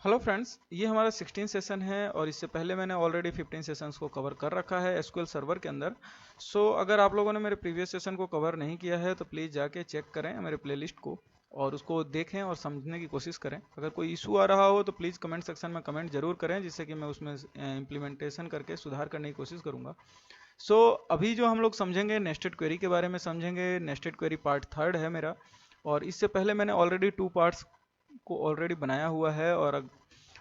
Hello friends, ये हमारा 16 session है और इससे पहले मैंने ऑलरेडी 15 सेशंस को कवर कर रखा है एसक्यूएल सर्वर के अंदर। अगर आप लोगों ने मेरे प्रीवियस सेशन को कवर नहीं किया है तो प्लीज़ जाके चेक करें मेरे प्लेलिस्ट को और उसको देखें और समझने की कोशिश करें। अगर कोई इशू आ रहा हो तो प्लीज़ कमेंट सेक्शन में कमेंट जरूर करें, जिससे कि मैं उसमें इम्प्लीमेंटेशन करके सुधार करने की कोशिश करूँगा। अभी जो हम लोग समझेंगे नेस्टेड क्वेरी के बारे में समझेंगे। नेस्टेड क्वेरी पार्ट 3 है मेरा, और इससे पहले मैंने ऑलरेडी 2 पार्ट्स को ऑलरेडी बनाया हुआ है।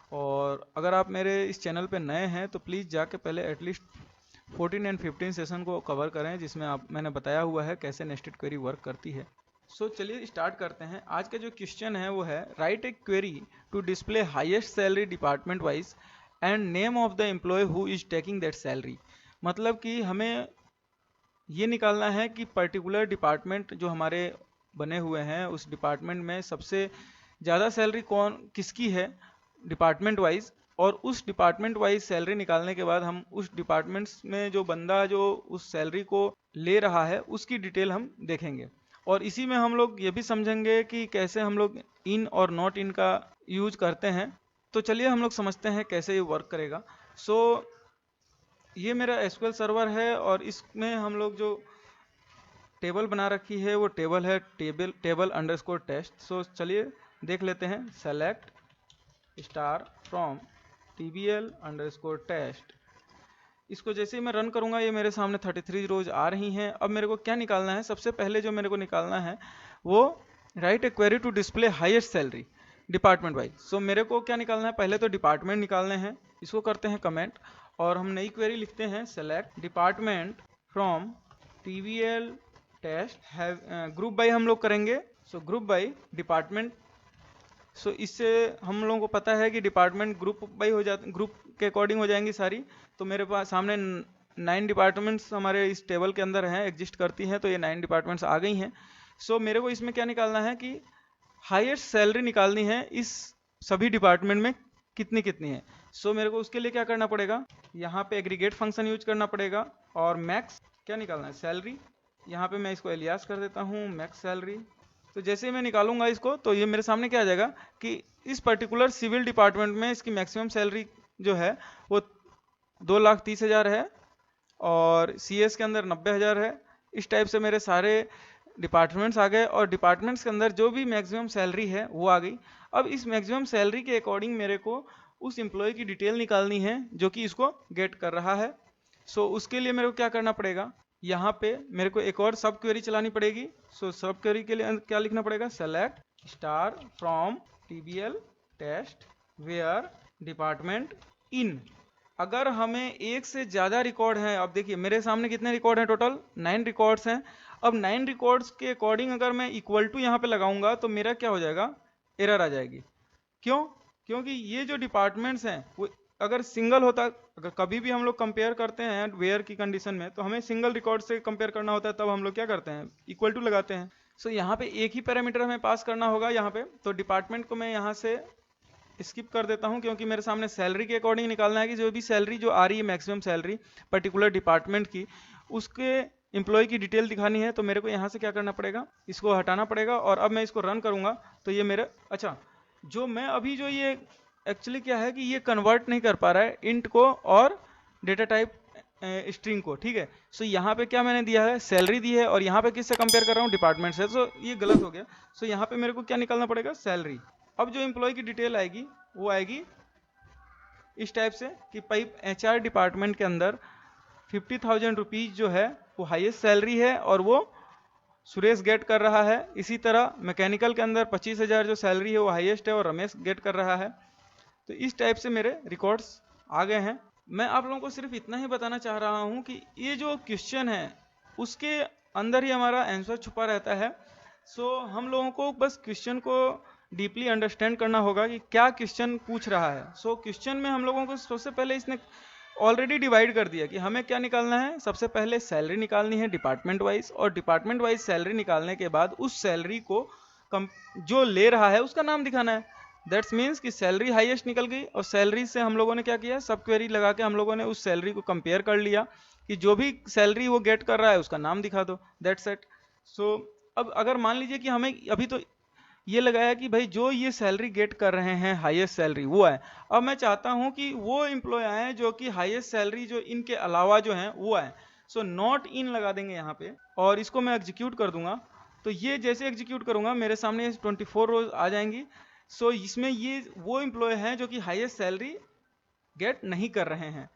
और अगर आप मेरे इस चैनल पे नए हैं तो प्लीज़ जाके पहले एटलीस्ट 14 एंड 15 सेशन को कवर करें, जिसमें मैंने बताया हुआ है कैसे नेस्टेड क्वेरी वर्क करती है। चलिए स्टार्ट करते हैं। आज का जो क्वेश्चन है वो है write a query to display highest salary department wise and name of the employee who is taking that salary. मतलब कि हमें ये निकालना है कि पर्टिकुलर डिपार्टमेंट जो हमारे बने हुए हैं उस डिपार्टमेंट में सबसे ज़्यादा सैलरी किसकी है डिपार्टमेंट वाइज, और उस डिपार्टमेंट वाइज सैलरी निकालने के बाद हम उस डिपार्टमेंट्स में जो बंदा जो उस सैलरी को ले रहा है उसकी डिटेल हम देखेंगे। और इसी में हम लोग ये भी समझेंगे कि कैसे हम लोग इन और नॉट इन का यूज करते हैं। तो चलिए हम लोग समझते हैं कैसे ये वर्क करेगा। ये मेरा एसक्यूएल सर्वर है और इसमें हम लोग जो टेबल बना रखी है वो टेबल है टेबल अंडरस्कोर टेस्ट। चलिए देख लेते हैं। Select star from tbl underscore test. इसको जैसे ही मैं रन करूंगा ये मेरे सामने 33 रोज आ रही हैं। अब मेरे को क्या निकालना है? सबसे पहले जो मेरे को निकालना है वो write a query to display highest salary department wise. मेरे को क्या निकालना है? पहले तो डिपार्टमेंट निकालने हैं। इसको करते हैं कमेंट और हम नई क्वेरी लिखते हैं select department from tbl test group by हम लोग करेंगे। Group by department. इससे हम लोगों को पता है कि डिपार्टमेंट ग्रुप बाई हो जाते, ग्रुप के अकॉर्डिंग हो जाएंगी सारी। तो मेरे पास सामने 9 डिपार्टमेंट्स हमारे इस टेबल के अंदर हैं, एग्जिस्ट करती हैं। तो ये 9 डिपार्टमेंट्स आ गई हैं। मेरे को इसमें क्या निकालना है कि हाईएस्ट सैलरी निकालनी है इस सभी डिपार्टमेंट में कितनी कितनी है। मेरे को उसके लिए क्या करना पड़ेगा? यहाँ पे एग्रीगेट फंक्शन यूज करना पड़ेगा और मैक्स क्या निकालना है? सैलरी। यहाँ पे मैं इसको एलियास कर देता हूँ मैक्स सैलरी। तो जैसे ही मैं निकालूंगा इसको तो ये मेरे सामने क्या आ जाएगा कि इस पर्टिकुलर सिविल डिपार्टमेंट में इसकी मैक्सिमम सैलरी जो है वो 2,30,000 है और सीएस के अंदर 90,000 है। इस टाइप से मेरे सारे डिपार्टमेंट्स आ गए और डिपार्टमेंट्स के अंदर जो भी मैक्सिमम सैलरी है वो आ गई। अब इस मैक्सिमम सैलरी के अकॉर्डिंग मेरे को उस एम्प्लॉय की डिटेल निकालनी है जो कि इसको गेट कर रहा है। उसके लिए मेरे को क्या करना पड़ेगा? यहाँ पे मेरे को एक और सब क्वेरी चलानी पड़ेगी। सब क्वेरी के लिए क्या लिखना पड़ेगा? Select star from tbl test where department in. अगर हमें एक से ज़्यादा रिकॉर्ड हैं, अब देखिए मेरे सामने कितने रिकॉर्ड हैं? टोटल 9 रिकॉर्ड्स हैं। अब 9 रिकॉर्ड्स के अकॉर्डिंग अगर मैं इक्वल टू यहाँ पे लगाऊंगा तो मेरा क्या हो जाएगा? एरर आ जाएगी। क्यों? क्योंकि ये जो डिपार्टमेंट्स हैं वो अगर सिंगल होता, अगर कभी भी हम लोग कंपेयर करते हैं वेयर की कंडीशन में तो हमें सिंगल रिकॉर्ड से कंपेयर करना होता है, तब हम लोग क्या करते हैं? इक्वल टू लगाते हैं। यहाँ पे एक ही पैरामीटर हमें पास करना होगा यहाँ पे। तो डिपार्टमेंट को मैं यहाँ से स्किप कर देता हूँ क्योंकि मेरे सामने सैलरी के अकॉर्डिंग निकालना है कि जो भी सैलरी जो आ रही है मैक्सिमम सैलरी पर्टिकुलर डिपार्टमेंट की, उसके एम्प्लॉय की डिटेल दिखानी है। तो मेरे को यहाँ से क्या करना पड़ेगा? इसको हटाना पड़ेगा। और अब मैं इसको रन करूँगा तो ये मेरे जो मैं अभी जो ये एक्चुअली क्या है कि ये कन्वर्ट नहीं कर पा रहा है इंट को और डेटा टाइप स्ट्रिंग को। ठीक है। यहाँ पे क्या मैंने दिया है? सैलरी दी है और यहाँ पे किससे कंपेयर कर रहा हूँ? डिपार्टमेंट से। ये गलत हो गया। यहाँ पे मेरे को क्या निकालना पड़ेगा? सैलरी। अब जो एम्प्लॉय की डिटेल आएगी वो आएगी इस टाइप से कि पाइप HR डिपार्टमेंट के अंदर 50,000 रुपीज जो है वो हाईएस्ट सैलरी है और वो सुरेश गेट कर रहा है। इसी तरह मैकेनिकल के अंदर 25,000 जो सैलरी है वो हाईएस्ट है और रमेश गेट कर रहा है। तो इस टाइप से मेरे रिकॉर्ड्स आ गए हैं। मैं आप लोगों को सिर्फ इतना ही बताना चाह रहा हूं कि ये जो क्वेश्चन है उसके अंदर ही हमारा आंसर छुपा रहता है। हम लोगों को बस क्वेश्चन को डीपली अंडरस्टैंड करना होगा कि क्या क्वेश्चन पूछ रहा है। क्वेश्चन में हम लोगों को सबसे पहले इसने ऑलरेडी डिवाइड कर दिया कि हमें क्या निकालना है। सबसे पहले सैलरी निकालनी है डिपार्टमेंट वाइज, और डिपार्टमेंट वाइज सैलरी निकालने के बाद उस सैलरी को जो ले रहा है उसका नाम दिखाना है। दैट्स मीन्स कि सैलरी हाईएस्ट निकल गई और सैलरी से हम लोगों ने क्या किया? सब क्वेरी लगा के हम लोगों ने उस सैलरी को कंपेयर कर लिया कि जो भी सैलरी वो गेट कर रहा है उसका नाम दिखा दो। That's it. अब अगर मान लीजिए कि हमें अभी तो ये लगाया कि भाई जो ये सैलरी गेट कर रहे हैं हाईएस्ट सैलरी वो है। अब मैं चाहता हूं कि वो एम्प्लॉय आए जो कि हाईएस्ट सैलरी जो इनके अलावा जो है वो आए। सो नॉट इन लगा देंगे यहाँ पे और इसको मैं एग्जीक्यूट कर दूंगा। तो ये जैसे एग्जीक्यूट करूंगा मेरे सामने 24 रोज आ जाएंगी। सो इसमें ये वो एम्प्लॉय हैं जो कि हाईएस्ट सैलरी गेट नहीं कर रहे हैं।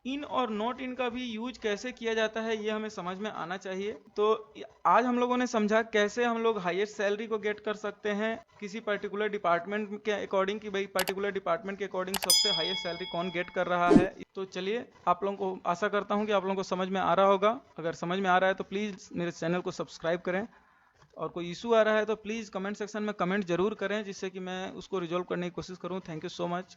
इन और नॉट इन का भी यूज कैसे किया जाता है ये हमें समझ में आना चाहिए। तो आज हम लोगों ने समझा कैसे हम लोग हाईएस्ट सैलरी को गेट कर सकते हैं किसी पर्टिकुलर डिपार्टमेंट के अकॉर्डिंग कि भाई पर्टिकुलर डिपार्टमेंट के अकॉर्डिंग सबसे हाईएस्ट सैलरी कौन गेट कर रहा है। तो चलिए आप लोगों को आशा करता हूं कि आप लोगों को समझ में आ रहा होगा। अगर समझ में आ रहा है तो प्लीज़ मेरे चैनल को सब्सक्राइब करें और कोई इशू आ रहा है तो प्लीज़ कमेंट सेक्शन में कमेंट जरूर करें जिससे कि मैं उसको रिजॉल्व करने की कोशिश करूँ। Thank you so much.